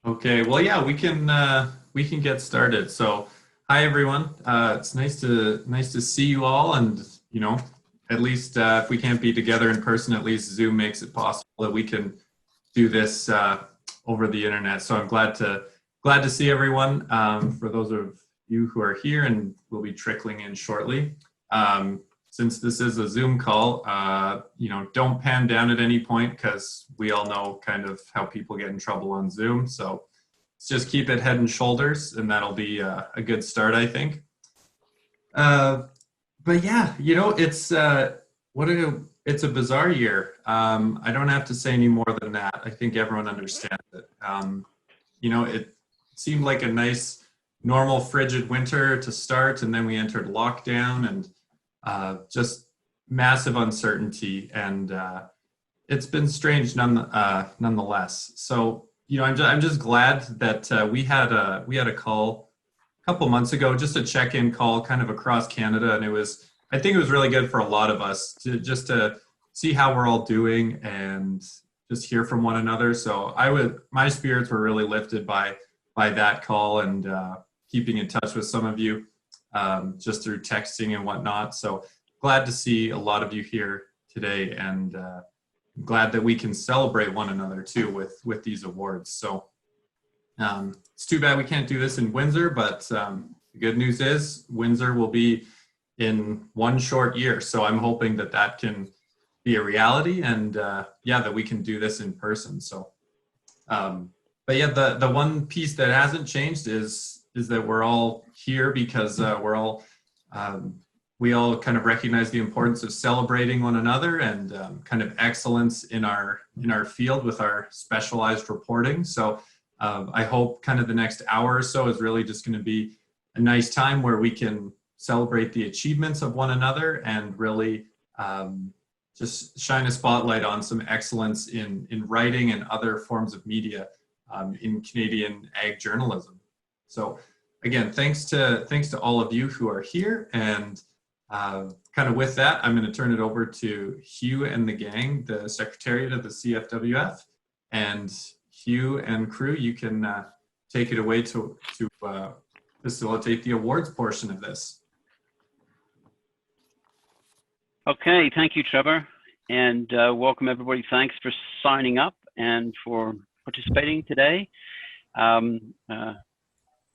Okay, well, yeah, we can get started. So, hi everyone. It's nice to see you all, and at least if we can't be together in person, at least Zoom makes it possible that we can do this over the internet. So I'm glad to see everyone. For those of you who are here and will be trickling in shortly. Since this is a Zoom call, don't pan down at any point because we all know kind of how people get in trouble on Zoom. So let's just keep it head and shoulders, and that'll be a good start, I think. Uh, but yeah, it's a bizarre year. I don't have to say any more than that. I think everyone understands it. It seemed like a nice, normal, frigid winter to start, and then we entered lockdown and just massive uncertainty, and it's been strange nonetheless. So I'm just glad that we had a call a couple months ago, just a check-in call, kind of across Canada, and I think it was really good for a lot of us to see how we're all doing and just hear from one another. So my spirits were really lifted by that call and keeping in touch with some of you just through texting and whatnot. So glad to see a lot of you here today, and glad that we can celebrate one another too with these awards. So it's too bad we can't do this in Windsor, but the good news is Windsor will be in one short year. So I'm hoping that that can be a reality, and yeah, that we can do this in person. So, but yeah, the one piece that hasn't changed is that we're all here because we all kind of recognize the importance of celebrating one another and kind of excellence in our field with our specialized reporting. So I hope kind of the next hour or so is really just going to be a nice time where we can celebrate the achievements of one another and really just shine a spotlight on some excellence in writing and other forms of media in Canadian ag journalism. So again, thanks to all of you who are here, and kind of with that, I'm going to turn it over to Hugh and the gang, the Secretariat of the CFWF, and Hugh and crew, you can take it away to facilitate the awards portion of this. Okay, thank you, Trevor, and welcome everybody. Thanks for signing up and for participating today.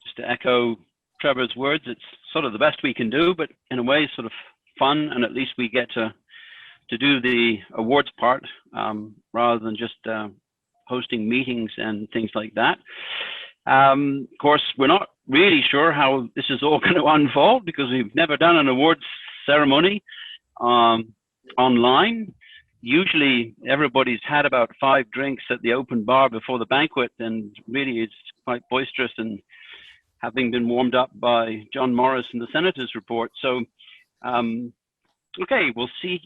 Just to echo Trevor's words, it's sort of the best we can do, but in a way, sort of fun, and at least we get to do the awards part rather than just hosting meetings and things like that. Of course, we're not really sure how this is all going to unfold because we've never done an awards ceremony online. Usually everybody's had about 5 drinks at the open bar before the banquet, and really it's quite boisterous, and having been warmed up by John Morris and the Senator's report. So, okay, we'll see.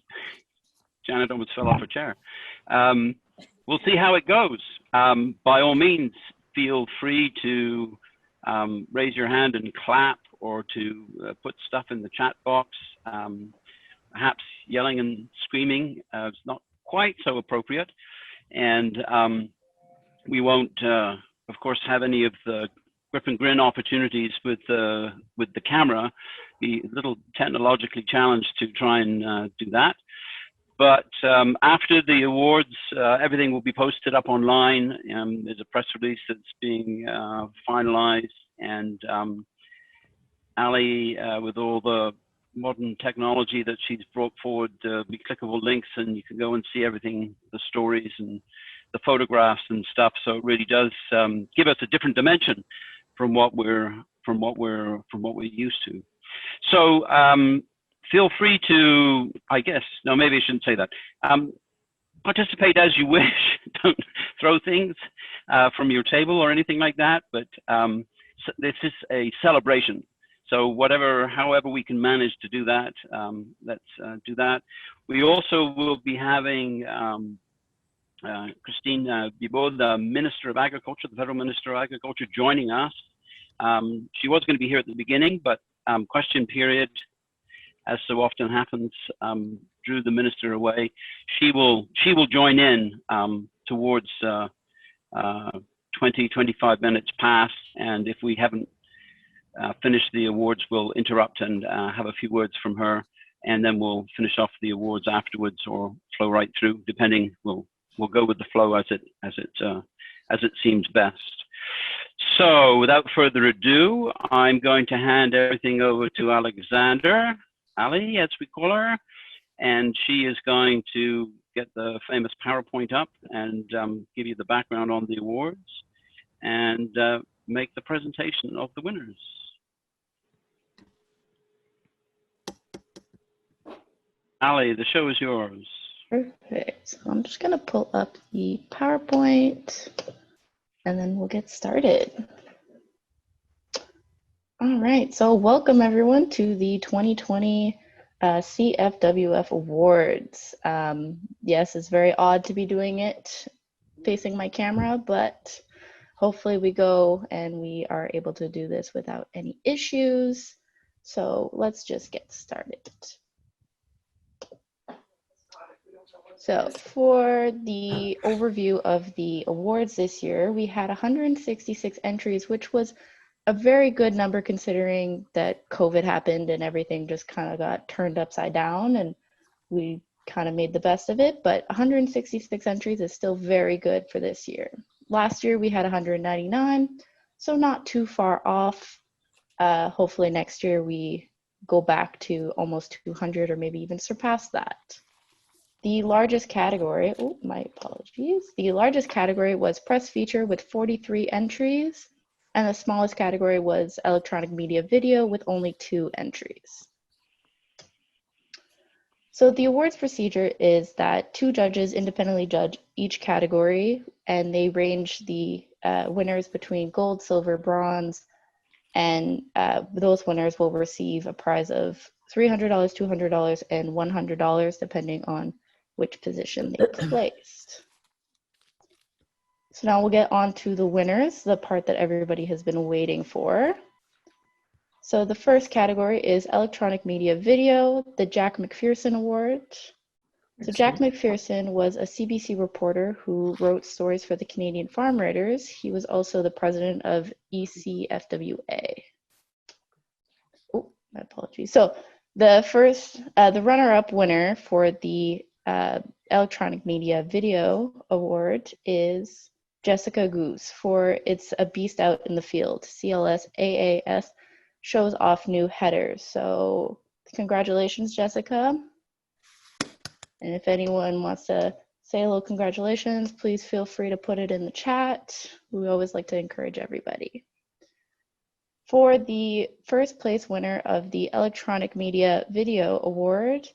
Janet almost fell off her chair. We'll see how it goes. By all means, feel free to raise your hand and clap, or to put stuff in the chat box. Perhaps yelling and screaming is not quite so appropriate. And we won't, of course, have any of the grip and grin opportunities with the camera. Be a little technologically challenged to try and do that. But after the awards, everything will be posted up online. There's a press release that's being finalized, and Ali, with all the modern technology that she's brought forward, be clickable links, and you can go and see everything, the stories and the photographs and stuff. So it really does give us a different dimension from what we're used to. So feel free to, I guess, no, maybe I shouldn't say that. Participate as you wish. Don't throw things from your table or anything like that. But so this is a celebration. So however we can manage to do that, let's do that. We also will be having Christine Bibeau, the Minister of Agriculture, the Federal Minister of Agriculture, joining us. She was going to be here at the beginning, but question period, as so often happens, drew the minister away. She will join in towards 20, 25 minutes pass, and if we haven't finished the awards, we'll interrupt and have a few words from her, and then we'll finish off the awards afterwards, or flow right through, depending. We'll go with the flow as it seems best. So, without further ado, I'm going to hand everything over to Alexander, Ali, as we call her, and she is going to get the famous PowerPoint up and give you the background on the awards and make the presentation of the winners. Ali, the show is yours. Perfect. So I'm just going to pull up the PowerPoint and then we'll get started. All right, so welcome everyone to the 2020 CFWF Awards. Yes, it's very odd to be doing it facing my camera, but hopefully we go and we are able to do this without any issues. So let's just get started. So for the overview of the awards this year, we had 166 entries, which was a very good number considering that COVID happened and everything just kind of got turned upside down, and we kind of made the best of it. But 166 entries is still very good for this year. Last year we had 199, so not too far off. Hopefully next year we go back to almost 200 or maybe even surpass that. The largest category, oh, my apologies. The largest category was press feature with 43 entries, and the smallest category was electronic media video with only 2 entries. So the awards procedure is that 2 judges independently judge each category, and they range the winners between gold, silver, bronze, and those winners will receive a prize of $300, $200, and $100, depending on which position they placed. So now we'll get on to the winners, the part that everybody has been waiting for. So the first category is electronic media video, the Jack McPherson Award. So Jack McPherson was a CBC reporter who wrote stories for the Canadian Farm Writers. He was also the president of ECFWA. Oh, my apologies. So the runner-up winner for the Electronic Media Video Award is Jessica Goose for It's a Beast Out in the Field. CLS AAS shows off new headers. So congratulations, Jessica. And if anyone wants to say a little congratulations, please feel free to put it in the chat. We always like to encourage everybody. For the first place winner of the Electronic Media Video Award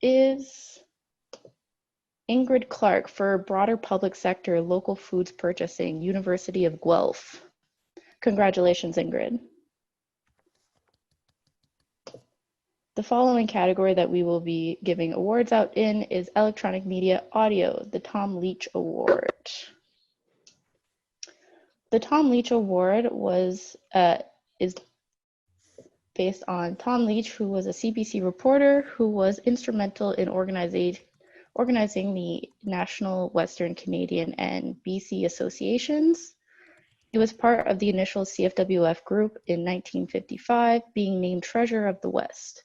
is Ingrid Clark for Broader Public Sector Local Foods Purchasing, University of Guelph. Congratulations, Ingrid. The following category that we will be giving awards out in is Electronic Media Audio, the Tom Leach Award. The Tom Leach Award is based on Tom Leach, who was a CBC reporter who was instrumental in organizing the National Western Canadian and BC associations. He was part of the initial CFWF group in 1955, being named Treasurer of the West.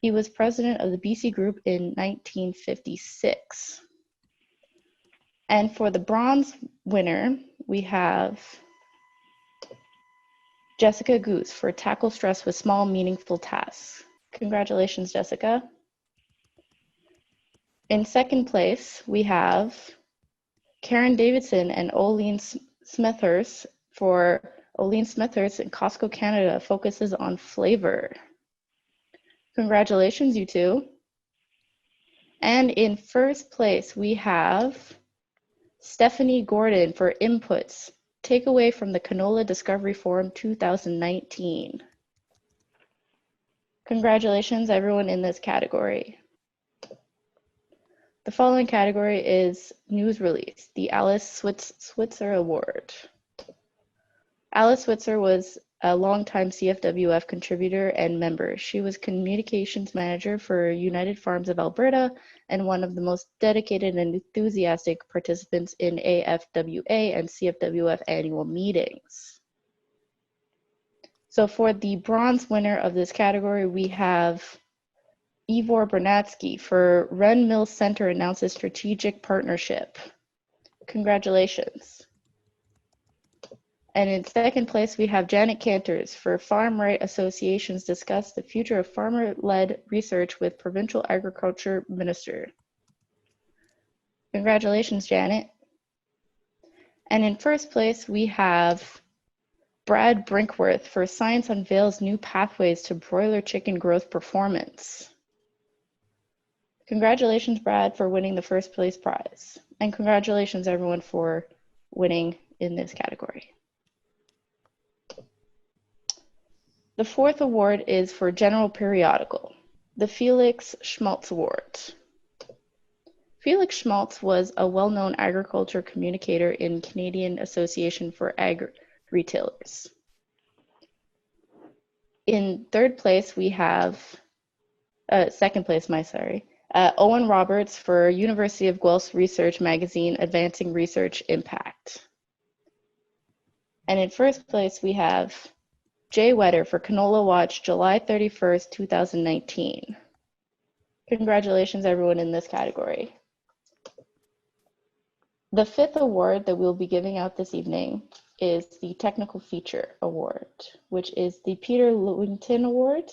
He was president of the BC group in 1956. And for the bronze winner, we have Jessica Goose for Tackle Stress with Small, Meaningful Tasks. Congratulations, Jessica. In second place, we have Karen Davidson and Oline Smithers for Oline Smithers in Costco Canada focuses on flavor. Congratulations, you two. And in first place, we have Stephanie Gordon for Inputs, Takeaway from the Canola Discovery Forum 2019. Congratulations, everyone in this category. The following category is News Release, the Alice Switzer Award. Alice Switzer was a longtime CFWF contributor and member. She was communications manager for United Farms of Alberta and one of the most dedicated and enthusiastic participants in AFWA and CFWF annual meetings. So for the bronze winner of this category, we have Ivor Bernatsky for Ren Mill Center announces strategic partnership. Congratulations. And in second place, we have Janet Cantors for Farm Right Associations discuss the future of farmer-led research with Provincial Agriculture Minister. Congratulations, Janet. And in first place, we have Brad Brinkworth for Science Unveils New Pathways to Broiler Chicken Growth Performance. Congratulations, Brad, for winning the first place prize. And congratulations, everyone, for winning in this category. The fourth award is for General Periodical, the Felix Schmaltz Award. Felix Schmaltz was a well-known agriculture communicator in Canadian Association for Retailers. In third place, we have, second place, Owen Roberts for University of Guelph Research Magazine, Advancing Research Impact. And in first place, we have Jay Wetter for Canola Watch, July 31st, 2019. Congratulations, everyone in this category. The fifth award that we'll be giving out this evening is the Technical Feature Award, which is the Peter Lewington Award.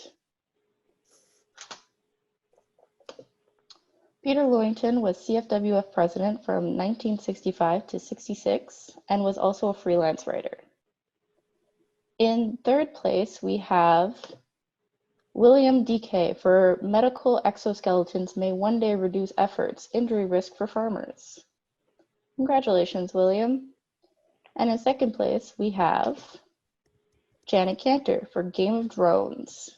Peter Lewington was CFWF president from 1965 to 66 and was also a freelance writer. In third place, we have William DK for medical exoskeletons may one day reduce efforts, injury risk for farmers. Congratulations, William. And in second place, we have Janet Cantor for Game of Drones.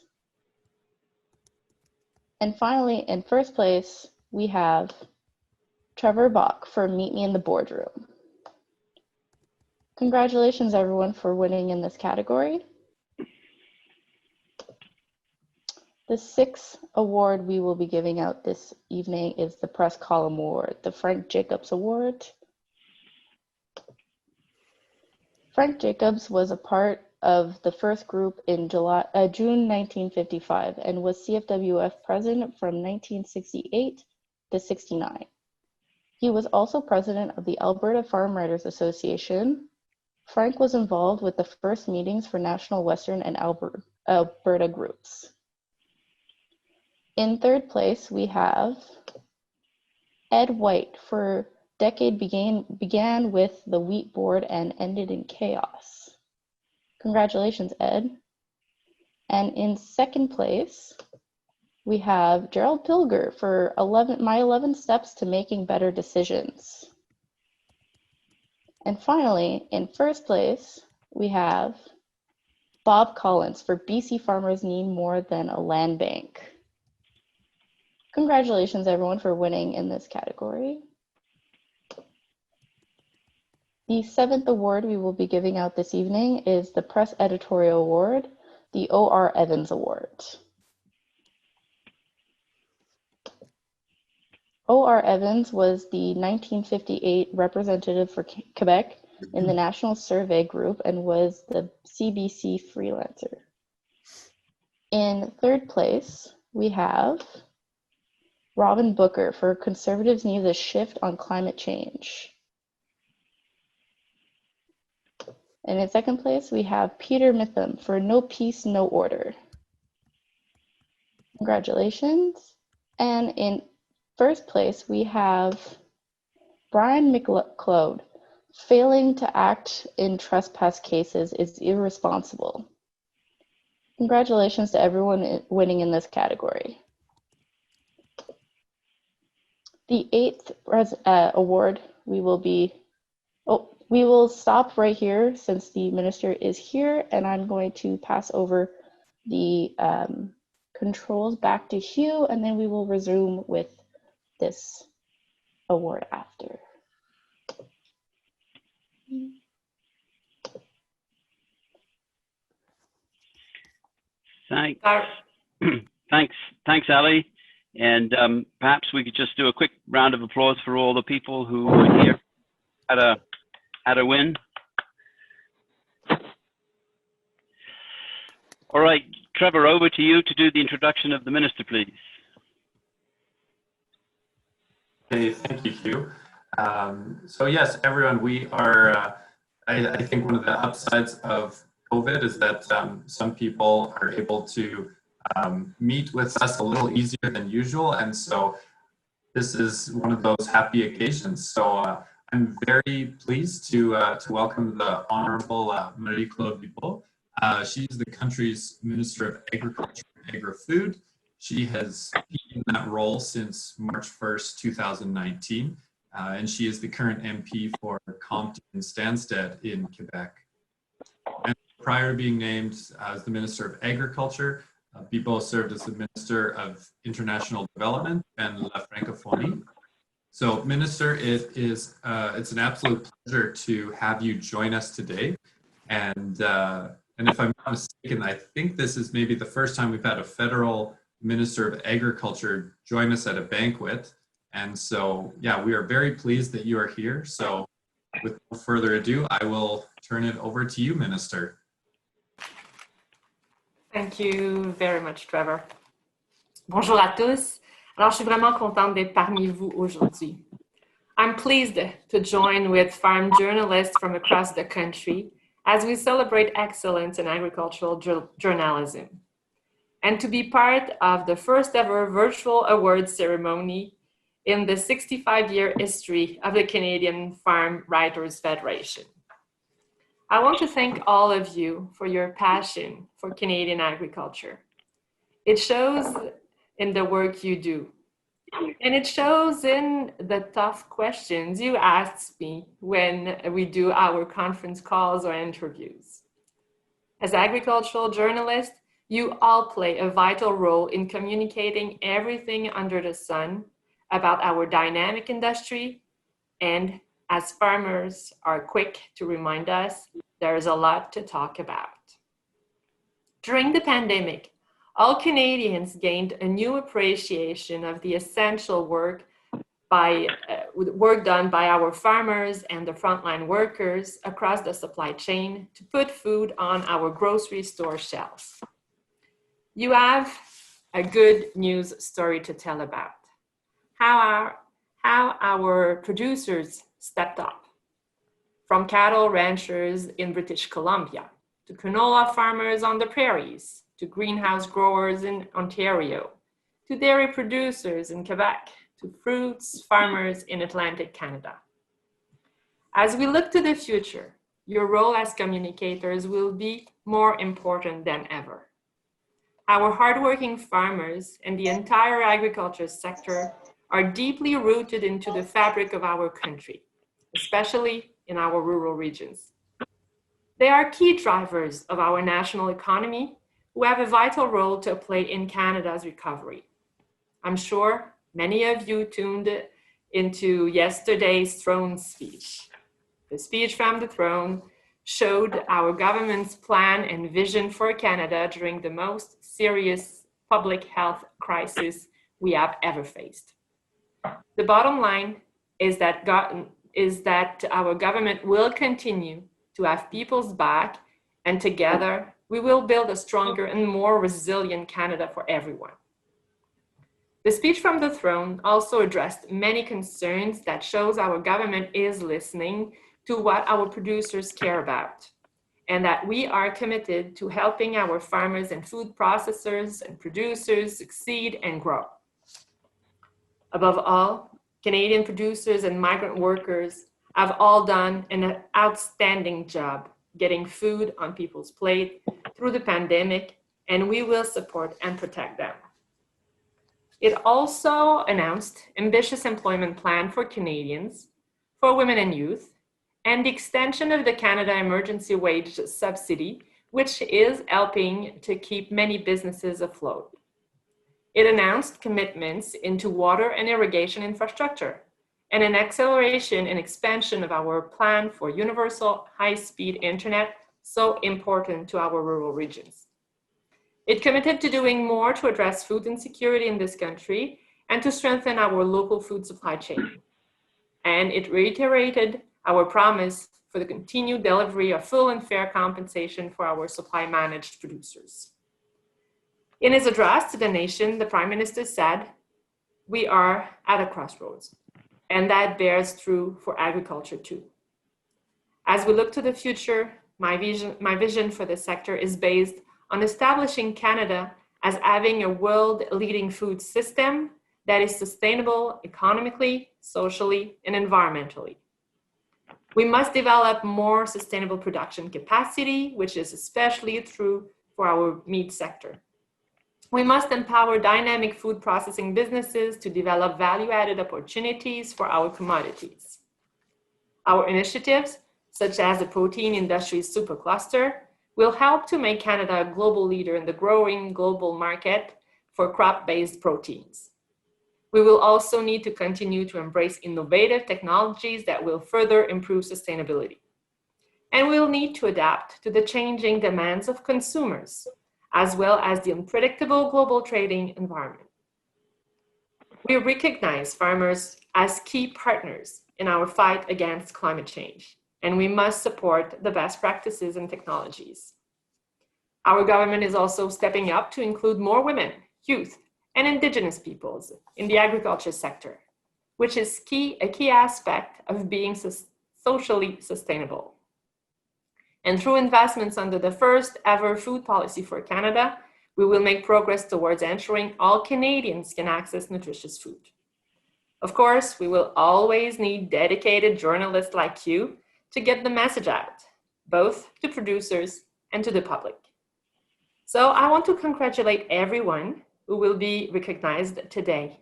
And finally, in first place, we have Trevor Bach for Meet Me in the Boardroom. Congratulations, everyone, for winning in this category. The sixth award we will be giving out this evening is the Press Column Award, the Frank Jacobs Award. Frank Jacobs was a part of the first group in June 1955 and was CFWF president from 1968 to 69. He was also president of the Alberta Farm Writers Association. Frank was involved with the first meetings for National Western and Alberta groups. In third place, we have Ed White for Decade began with the Wheat Board and ended in chaos. Congratulations, Ed. And in second place, we have Gerald Pilger for My 11 Steps to Making Better Decisions. And finally, in first place, we have Bob Collins for BC Farmers Need More Than a Land Bank. Congratulations, everyone, for winning in this category. The seventh award we will be giving out this evening is the Press Editorial Award, the O.R. Evans Award. O.R. Evans was the 1958 representative for Quebec in the National Survey Group and was the CBC freelancer. In third place, we have Robin Booker for Conservatives Need a Shift on Climate Change. And in second place, we have Peter Mitham for No Peace, No Order. Congratulations. And in first place, we have Brian McLeod. Failing to act in trespass cases is irresponsible. Congratulations to everyone winning in this category. The eighth award we will stop right here since the minister is here, and I'm going to pass over the controls back to Hugh, and then we will resume with this award after. Thanks. Sorry. Thanks, Ali. And perhaps we could just do a quick round of applause for all the people who were here at a win. All right, Trevor, over to you to do the introduction of the minister, please. Hey, thank you, Hugh. So yes, everyone, we are, I think one of the upsides of COVID is that some people are able to meet with us a little easier than usual. And so this is one of those happy occasions. So I'm very pleased to welcome the Honorable Marie-Claude Bibeau. She's the country's Minister of Agriculture and Agri-Food. She has been in that role since March 1st, 2019, and she is the current MP for Compton and Stansted in Quebec. And prior to being named as the Minister of Agriculture, Bibeau served as the Minister of International Development and La Francophonie. So, Minister, it's an absolute pleasure to have you join us today. And if I'm not mistaken, I think this is maybe the first time we've had a federal Minister of Agriculture join us at a banquet. And so, yeah, we are very pleased that you are here. So with no further ado, I will turn it over to you, Minister. Thank you very much, Trevor. Bonjour à tous. Alors, je suis vraiment contente d'être parmi vous aujourd'hui. I'm pleased to join with farm journalists from across the country as we celebrate excellence in agricultural journalism, and to be part of the first ever virtual awards ceremony in the 65-year history of the Canadian Farm Writers Federation. I want to thank all of you for your passion for Canadian agriculture. It shows in the work you do, and it shows in the tough questions you ask me when we do our conference calls or interviews. As agricultural journalists, you all play a vital role in communicating everything under the sun about our dynamic industry, and as farmers are quick to remind us, there's a lot to talk about. During the pandemic, all Canadians gained a new appreciation of the essential work done by our farmers and the frontline workers across the supply chain to put food on our grocery store shelves. You have a good news story to tell about how our producers stepped up, from cattle ranchers in British Columbia to canola farmers on the prairies, to greenhouse growers in Ontario, to dairy producers in Quebec, to fruits farmers in Atlantic Canada. As we look to the future, your role as communicators will be more important than ever. Our hardworking farmers and the entire agriculture sector are deeply rooted into the fabric of our country, especially in our rural regions. They are key drivers of our national economy who have a vital role to play in Canada's recovery. I'm sure many of you tuned into yesterday's throne speech. The speech from the throne showed our government's plan and vision for Canada during the most serious public health crisis we have ever faced. The bottom line is that our government will continue to have people's back, and together we will build a stronger and more resilient Canada for everyone. The speech from the throne also addressed many concerns that shows our government is listening to what our producers care about, and that we are committed to helping our farmers and food processors and producers succeed and grow. Above all, Canadian producers and migrant workers have all done an outstanding job getting food on people's plate through the pandemic, and we will support and protect them. It also announced ambitious employment plan for Canadians, for women and youth, and the extension of the Canada Emergency Wage Subsidy, which is helping to keep many businesses afloat. It announced commitments into water and irrigation infrastructure, and an acceleration and expansion of our plan for universal high-speed internet, so important to our rural regions. It committed to doing more to address food insecurity in this country and to strengthen our local food supply chain. And it reiterated our promise for the continued delivery of full and fair compensation for our supply managed producers. In his address to the nation, the Prime Minister said, "We are at a crossroads," and that bears true for agriculture too. As we look to the future, my vision for the sector is based on establishing Canada as having a world-leading food system that is sustainable economically, socially, and environmentally. We must develop more sustainable production capacity, which is especially true for our meat sector. We must empower dynamic food processing businesses to develop value-added opportunities for our commodities. Our initiatives, such as the Protein Industry Supercluster, will help to make Canada a global leader in the growing global market for crop-based proteins. We will also need to continue to embrace innovative technologies that will further improve sustainability. And we'll need to adapt to the changing demands of consumers, as well as the unpredictable global trading environment. We recognize farmers as key partners in our fight against climate change, and we must support the best practices and technologies. Our government is also stepping up to include more women, youth, and Indigenous peoples in the agriculture sector, which is a key aspect of being socially sustainable. And through investments under the first ever food policy for Canada, we will make progress towards ensuring all Canadians can access nutritious food. Of course, we will always need dedicated journalists like you to get the message out, both to producers and to the public. So I want to congratulate everyone who will be recognized today.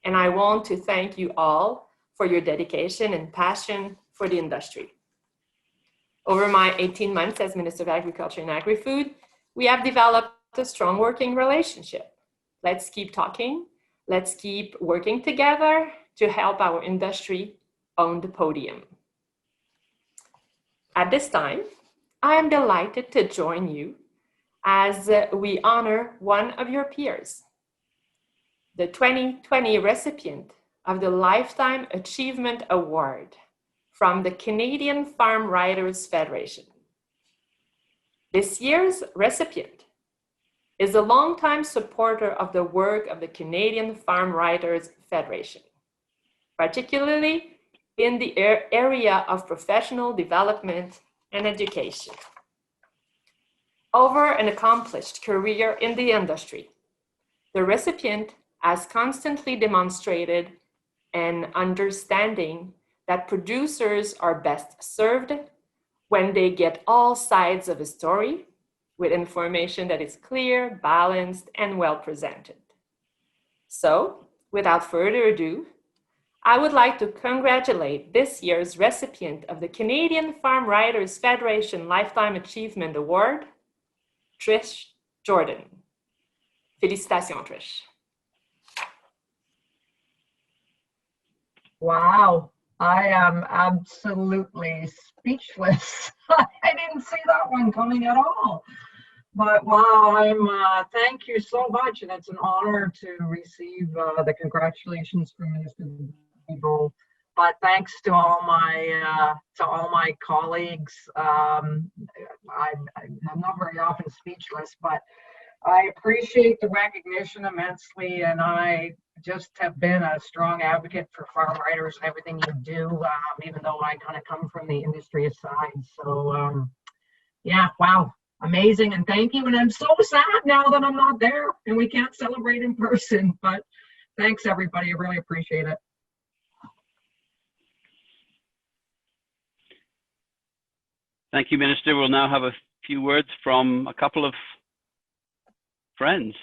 And I want to thank you all for your dedication and passion for the industry. Over my 18 months as Minister of Agriculture and Agri-Food, we have developed a strong working relationship. Let's keep talking. Let's keep working together to help our industry own the podium. At this time, I am delighted to join you as we honor one of your peers, the 2020 recipient of the Lifetime Achievement Award from the Canadian Farm Writers Federation. This year's recipient is a longtime supporter of the work of the Canadian Farm Writers Federation, particularly in the area of professional development and education. Over an accomplished career in the industry, the recipient has constantly demonstrated an understanding that producers are best served when they get all sides of a story with information that is clear, balanced, and well presented. So, without further ado, I would like to congratulate this year's recipient of the Canadian Farm Writers Federation Lifetime Achievement Award, Trish Jordan. Félicitations, Trish. Wow, I am absolutely speechless. I didn't see that one coming at all. But wow, thank you so much, and it's an honor to receive the congratulations from Minister Beagle. But thanks to all my colleagues. I'm not very often speechless, but I appreciate the recognition immensely, and I just have been a strong advocate for farm writers and everything you do, even though I kind of come from the industry side. So yeah, wow, amazing, and thank you. And I'm so sad now that I'm not there and we can't celebrate in person, but thanks everybody, I really appreciate it. Thank you, Minister. We'll now have a few words from a couple of friends.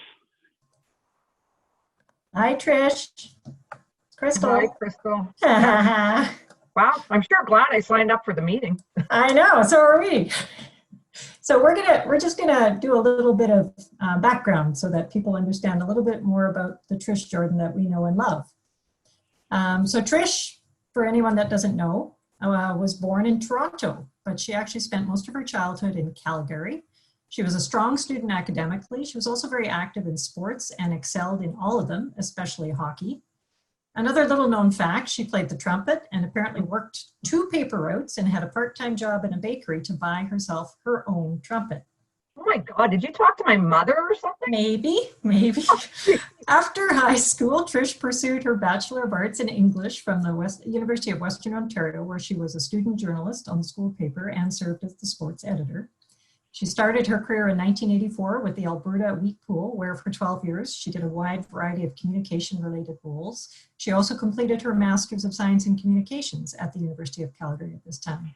Hi, Trish. Crystal. Hi, Crystal. Wow, I'm sure glad I signed up for the meeting. I know, so are we. So we're just gonna do a little bit of background so that people understand a little bit more about the Trish Jordan that we know and love. So Trish, for anyone that doesn't know, was born in Toronto, but she actually spent most of her childhood in Calgary, She was a strong student academically. She was also very active in sports and excelled in all of them, especially hockey. Another little known fact, she played the trumpet and apparently worked 2 paper routes and had a part-time job in a bakery to buy herself her own trumpet. Oh my God, did you talk to my mother or something? Maybe. After high school, Trish pursued her Bachelor of Arts in English from the University of Western Ontario, where she was a student journalist on the school paper and served as the sports editor. She started her career in 1984 with the Alberta Wheat Pool, where for 12 years she did a wide variety of communication-related roles. She also completed her Master's of Science in Communications at the University of Calgary at this time.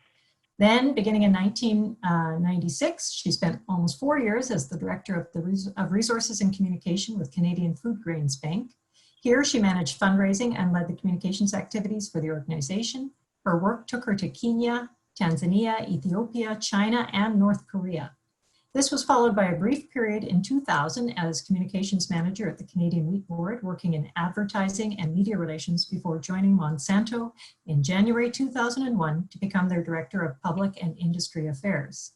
Then, beginning in 1996, she spent almost 4 years as the Director of Resources and Communication with Canadian Food Grains Bank. Here, she managed fundraising and led the communications activities for the organization. Her work took her to Kenya, Tanzania, Ethiopia, China, and North Korea. This was followed by a brief period in 2000 as communications manager at the Canadian Wheat Board, working in advertising and media relations before joining Monsanto in January 2001 to become their Director of Public and Industry Affairs.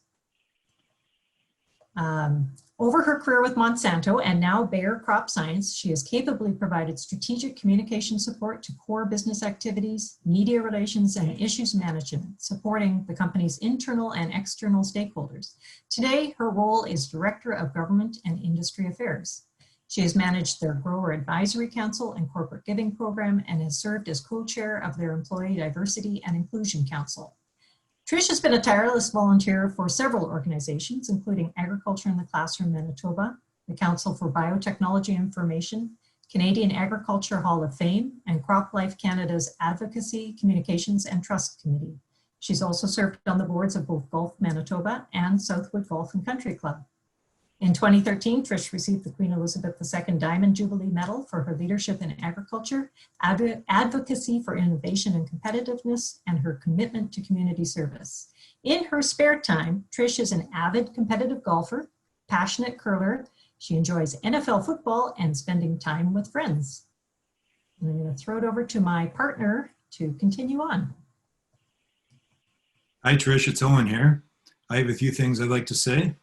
Over her career with Monsanto and now Bayer Crop Science, she has capably provided strategic communication support to core business activities, media relations, and issues management, supporting the company's internal and external stakeholders. Today, her role is Director of Government and Industry Affairs. She has managed their Grower Advisory Council and Corporate Giving Program and has served as co-chair of their Employee Diversity and Inclusion Council. Trish has been a tireless volunteer for several organizations, including Agriculture in the Classroom Manitoba, the Council for Biotechnology Information, Canadian Agriculture Hall of Fame, and CropLife Canada's Advocacy, Communications, and Trust Committee. She's also served on the boards of both Golf Manitoba and Southwood Golf and Country Club. In 2013, Trish received the Queen Elizabeth II Diamond Jubilee Medal for her leadership in agriculture, advocacy for innovation and competitiveness, and her commitment to community service. In her spare time, Trish is an avid competitive golfer, passionate curler. She enjoys NFL football and spending time with friends. And I'm going to throw it over to my partner to continue on. Hi, Trish. It's Owen here. I have a few things I'd like to say.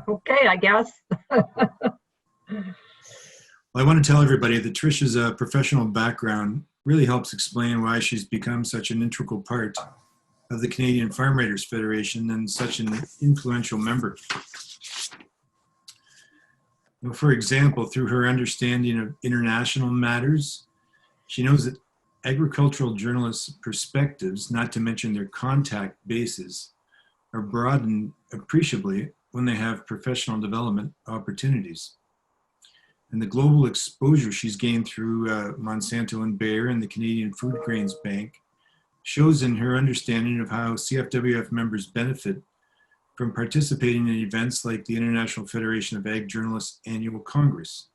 Okay, I guess. Well, I want to tell everybody that Trish's professional background really helps explain why she's become such an integral part of the Canadian Farm Writers Federation and such an influential member. Well, for example, through her understanding of international matters, she knows that agricultural journalists' perspectives, not to mention their contact bases, are broadened appreciably when they have professional development opportunities. And the global exposure she's gained through Monsanto and Bayer and the Canadian Food Grains Bank shows in her understanding of how CFWF members benefit from participating in events like the International Federation of Ag Journalists Annual Congress.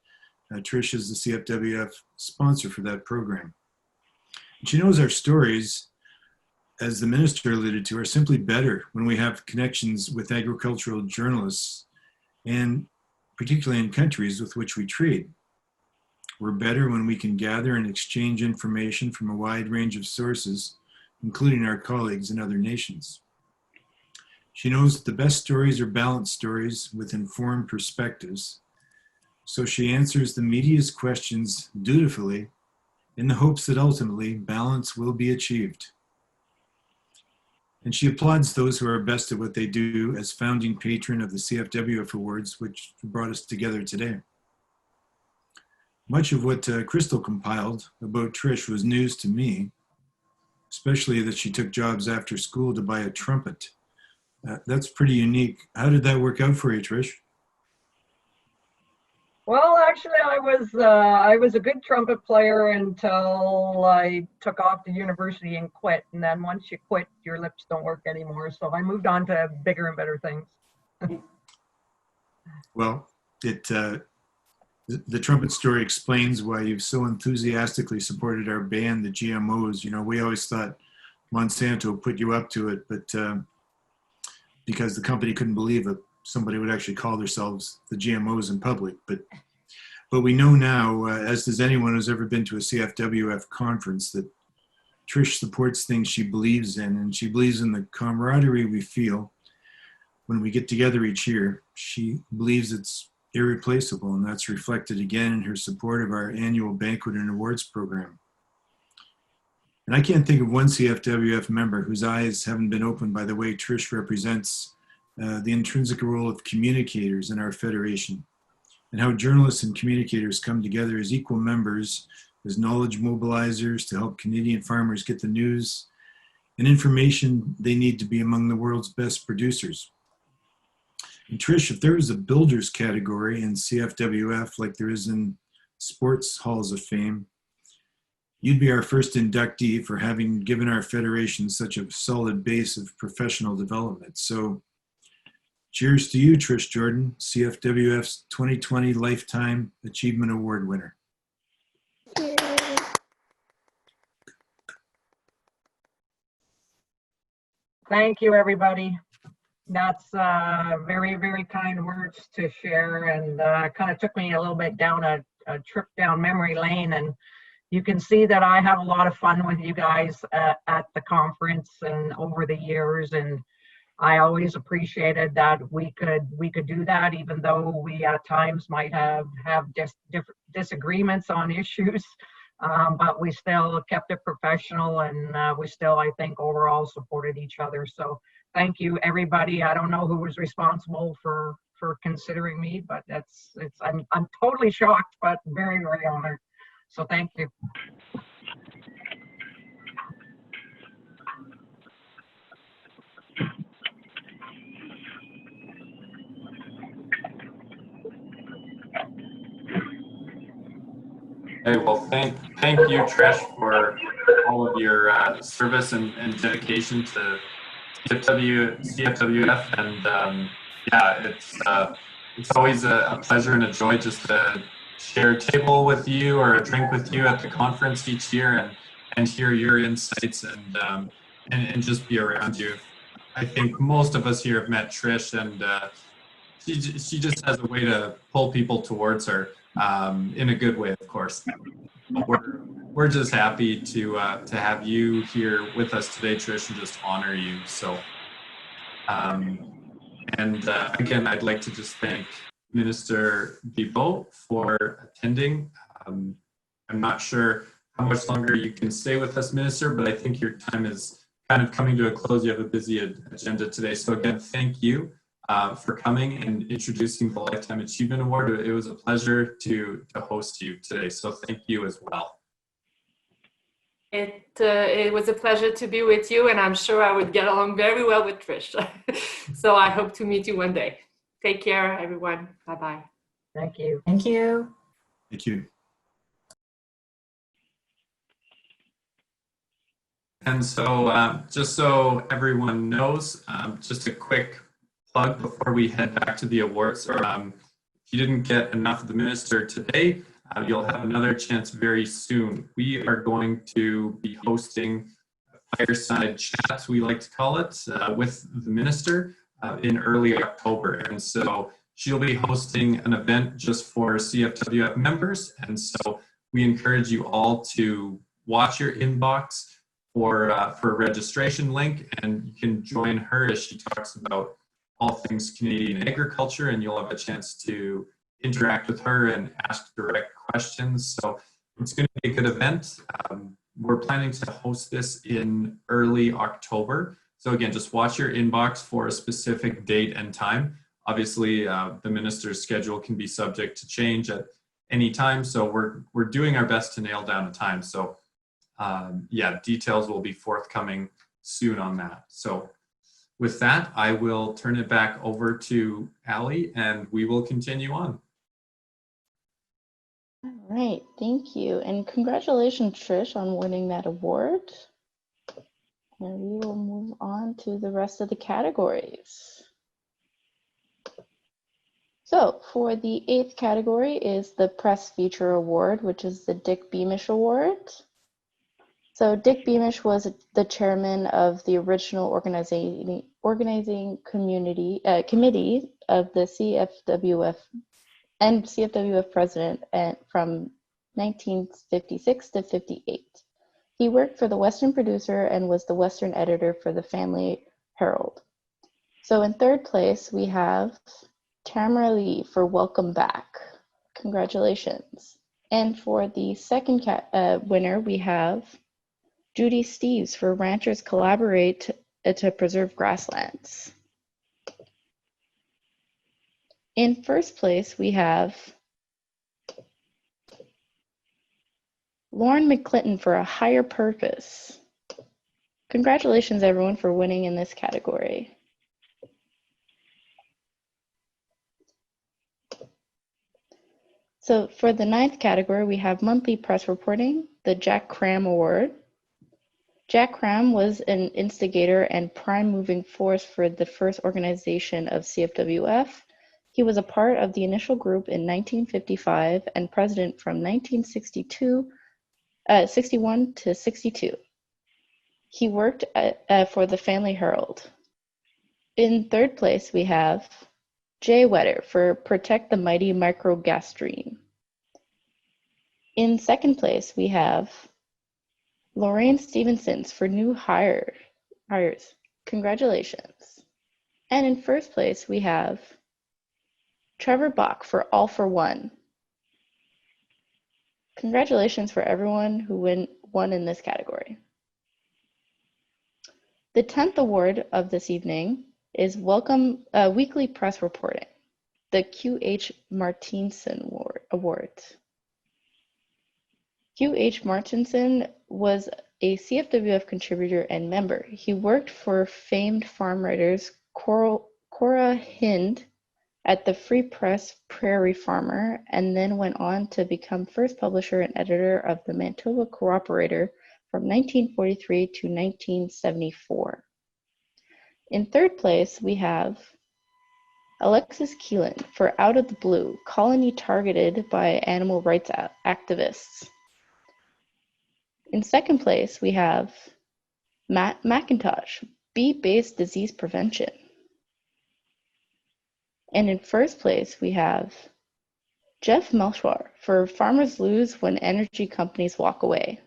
Trish is the CFWF sponsor for that program. And she knows our stories, as the minister alluded to, are simply better when we have connections with agricultural journalists, and particularly in countries with which we trade. We're better when we can gather and exchange information from a wide range of sources, including our colleagues in other nations. She knows that the best stories are balanced stories with informed perspectives, so she answers the media's questions dutifully in the hopes that ultimately balance will be achieved. And she applauds those who are best at what they do as founding patron of the CFWF Awards, which brought us together today. Much of what Crystal compiled about Trish was news to me, especially that she took jobs after school to buy a trumpet. That's pretty unique. How did that work out for you, Trish? Well, actually, I was a good trumpet player until I took off to university and quit. And then once you quit, your lips don't work anymore. So I moved on to bigger and better things. Well, the trumpet story explains why you've so enthusiastically supported our band, the GMOs. You know, we always thought Monsanto put you up to it, but because the company couldn't believe it, somebody would actually call themselves the GMOs in public. But we know now, as does anyone who's ever been to a CFWF conference, that Trish supports things she believes in, and she believes in the camaraderie we feel when we get together each year. She believes it's irreplaceable, and that's reflected again in her support of our annual banquet and awards program. And I can't think of one CFWF member whose eyes haven't been opened by the way Trish represents the intrinsic role of communicators in our federation, and how journalists and communicators come together as equal members, as knowledge mobilizers to help Canadian farmers get the news and information they need to be among the world's best producers. And Trish, if there was a builders category in CFWF like there is in sports halls of fame, you'd be our first inductee for having given our federation such a solid base of professional development. So cheers to you, Trish Jordan, CFWF's 2020 Lifetime Achievement Award winner. Thank you, everybody. That's very, very kind words to share, and kind of took me a little bit down a trip down memory lane. And you can see that I have a lot of fun with you guys at the conference and over the years. And I always appreciated that we could do that, even though we at times might have different disagreements on issues. But we still kept it professional, and we still, I think, overall supported each other. So thank you, everybody. I don't know who was responsible for considering me, but I'm totally shocked, but very, very honored. So thank you. Hey, well, thank you, Trish, for all of your service and dedication to CFWF, and yeah, it's always a pleasure and a joy just to share a table with you or a drink with you at the conference each year, and hear your insights and just be around you. I think most of us here have met Trish, and she just has a way to pull people towards her. In a good way, of course. We're just happy to have you here with us today, Trish, and just honor you. So, again, I'd like to just thank Minister Guilbeault for attending. I'm not sure how much longer you can stay with us, Minister, but I think your time is kind of coming to a close. You have a busy agenda today. So again, thank you for coming and introducing the Lifetime Achievement Award. It was a pleasure to host you today, so thank you as well. It was a pleasure to be with you, and I'm sure I would get along very well with Trish. So I hope to meet you one day. Take care, everyone. Bye-bye. Thank you. Thank you. Thank you. And so just so everyone knows, just a quick plug before we head back to the awards. If you didn't get enough of the minister today, you'll have another chance very soon. We are going to be hosting fireside chats, we like to call it, with the minister in early October. And so she'll be hosting an event just for CFWF members. And so we encourage you all to watch your inbox for a registration link, and you can join her as she talks about all things Canadian agriculture, and you'll have a chance to interact with her and ask direct questions. So it's going to be a good event. We're planning to host this in early October. So again, just watch your inbox for a specific date and time. Obviously, the minister's schedule can be subject to change at any time. So we're doing our best to nail down a time. So yeah, details will be forthcoming soon on that. So with that, I will turn it back over to Ali, and we will continue on. All right, thank you. And congratulations, Trish, on winning that award. And we will move on to the rest of the categories. So for the 8th category is the Press Feature Award, which is the Dick Beamish Award. So Dick Beamish was the chairman of the original organizing committee of the CFWF and CFWF president from 1956 to 58. He worked for the Western Producer and was the Western editor for the Family Herald. So in third place, we have Tamara Lee for Welcome Back. Congratulations. And for the second winner, we have Judy Steves for Ranchers Collaborate to Preserve Grasslands. In first place, we have Lauren McClinton for A Higher Purpose. Congratulations, everyone, for winning in this category. So for the 9th category, we have monthly press reporting, the Jack Cram Award. Jack Cram was an instigator and prime moving force for the first organization of CFWF. He was a part of the initial group in 1955 and president from 1961 to 62. He worked for the Family Herald. In third place, we have Jay Wetter for Protect the Mighty Microgas Stream. In second place, we have Lorraine Stevenson for New Hires. Congratulations. And in first place, we have Trevor Bach for All for One. Congratulations for everyone who won in this category. The 10th award of this evening is Weekly Press Reporting, the QH Martinson Award. QH Martinson was a CFWF contributor and member. He worked for famed farm writers Cora Hind at the Free Press Prairie Farmer, and then went on to become first publisher and editor of the Manitoba Cooperator from 1943 to 1974. In third place, we have Alexis Keelan for Out of the Blue, Colony Targeted by Animal Rights Activists. In second place, we have Matt McIntosh, Bee-Based Disease Prevention. And in first place, we have Jeff Melchor for Farmers Lose When Energy Companies Walk Away.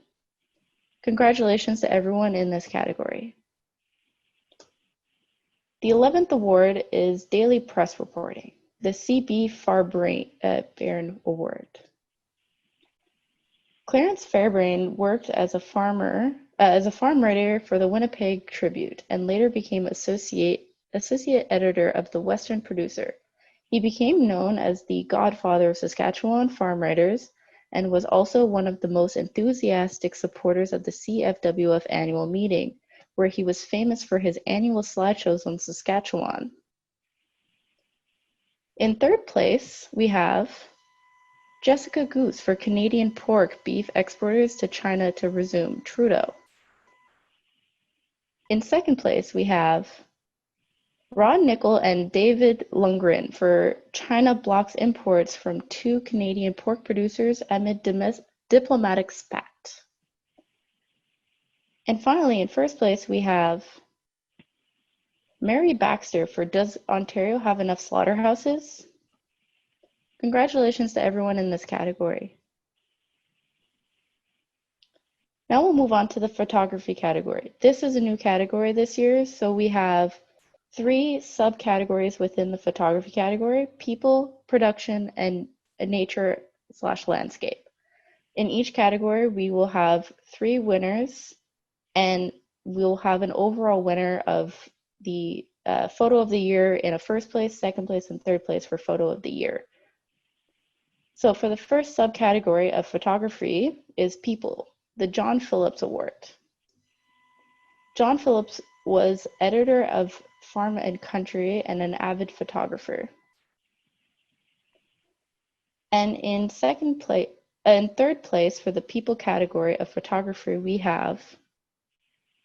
Congratulations to everyone in this category. The 11th award is Daily Press Reporting, the C.B. Fairbairn Award. Clarence Fairbairn worked as a farm writer for the Winnipeg Tribune and later became associate editor of the Western Producer. He became known as the godfather of Saskatchewan farm writers and was also one of the most enthusiastic supporters of the CFWF annual meeting, where he was famous for his annual slideshows on Saskatchewan. In third place, we have Jessica Goose for Canadian pork beef exporters to China to resume Trudeau. In second place, we have Rod Nickel and David Lundgren for China blocks imports from 2 Canadian pork producers amid diplomatic spat. And finally, in first place, we have Mary Baxter for Does Ontario Have Enough Slaughterhouses? Congratulations to everyone in this category. Now we'll move on to the photography category. This is a new category this year, so we have 3 subcategories within the photography category: people, production, and nature/landscape. In each category, we will have 3 winners, and we'll have an overall winner of the photo of the year in a first place, second place, and third place for photo of the year. So for the first subcategory of photography is people, the John Phillips Award. John Phillips was editor of Farm and Country and an avid photographer. And in third place for the people category of photography, we have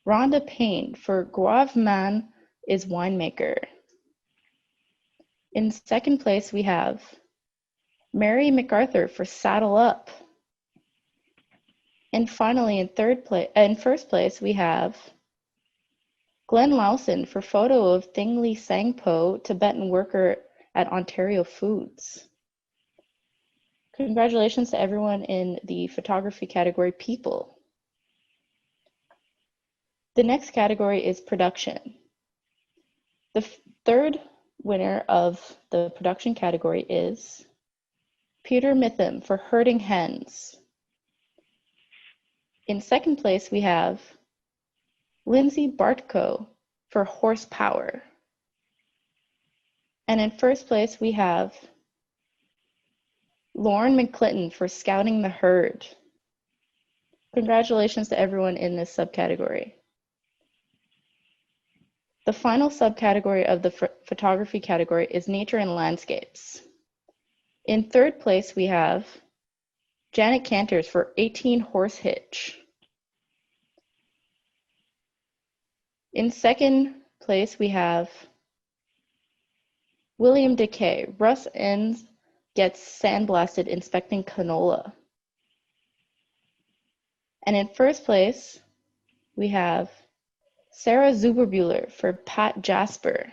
Rhonda Payne for Guave Man is Winemaker. In second place, we have Mary MacArthur for Saddle Up. And finally, in first place, we have Glenn Lawson for photo of Thingli Sangpo, Tibetan worker at Ontario Foods. Congratulations to everyone in the photography category, people. The next category is production. The third winner of the production category is Peter Mitham for Herding Hens. In second place, we have Lindsay Bartko for Horsepower. And in first place, we have Lauren McClinton for Scouting the Herd. Congratulations to everyone in this subcategory. The final subcategory of the photography category is Nature and Landscapes. In third place, we have Janet Canters for 18 Horse Hitch. In second place, we have William Decay. Russ Enns gets sandblasted inspecting canola. And in first place, we have Sarah Zuberbuehler for Pat Jasper.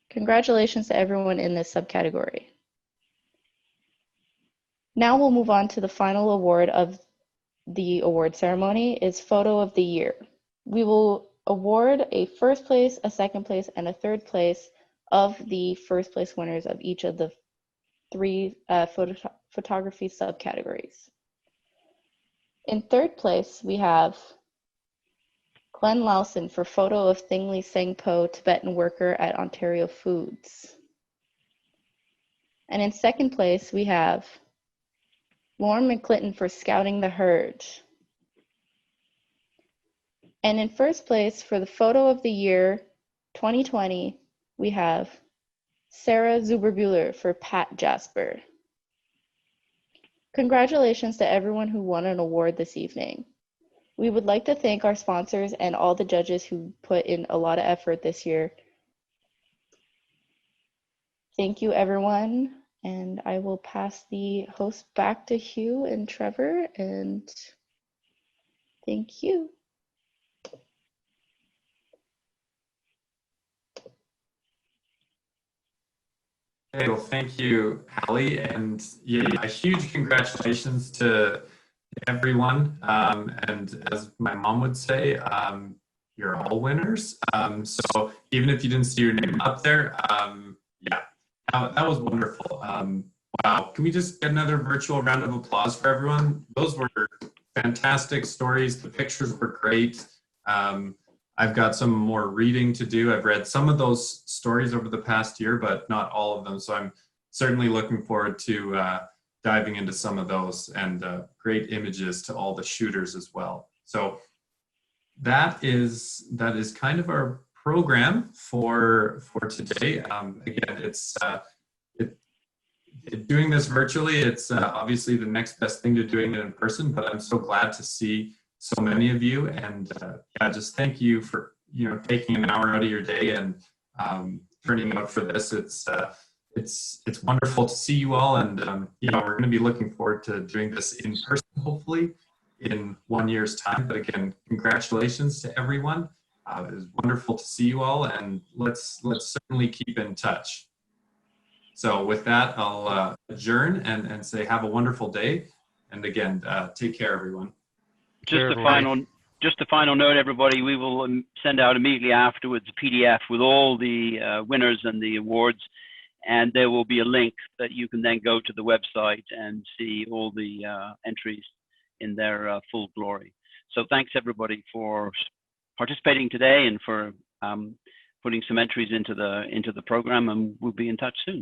Congratulations to everyone in this subcategory. Now we'll move on to the final award of the award ceremony, is Photo of the Year. We will award a first place, a second place, and a third place of the first place winners of each of the three photography subcategories. In third place, we have Glenn Lawson for Photo of Thingli Sengpo, Tibetan Worker at Ontario Foods. And in second place, we have Lauren McClinton for Scouting the Herd. And in first place for the Photo of the Year 2020, we have Sarah Zuberbuehler for Pat Jasper. Congratulations to everyone who won an award this evening. We would like to thank our sponsors and all the judges who put in a lot of effort this year. Thank you, everyone. And I will pass the host back to Hugh and Trevor, and thank you. Okay, well, thank you, Hallie, and yeah, a huge congratulations to everyone. And as my mom would say, you're all winners. So even if you didn't see your name up there, yeah, that was wonderful. Wow, can we just get another virtual round of applause for everyone? Those were fantastic stories. The pictures were great. I've got some more reading to do. I've read some of those stories over the past year, but not all of them. So I'm certainly looking forward to diving into some of those, and great images to all the shooters as well. So that is kind of our program for today. Again, it's doing this virtually. It's obviously the next best thing to doing it in person, but I'm so glad to see so many of you, and yeah, just thank you for taking an hour out of your day and turning out for this. It's wonderful to see you all, and we're going to be looking forward to doing this in person, hopefully in 1 year's time. But again, congratulations to everyone. It was wonderful to see you all, and let's certainly keep in touch. So with that, I'll adjourn and say have a wonderful day, and again, take care, everyone. Just a final note, everybody. We will send out immediately afterwards a PDF with all the winners and the awards, and there will be a link that you can then go to the website and see all the entries in their full glory. So thanks everybody for participating today and for putting some entries into the program, and we'll be in touch soon.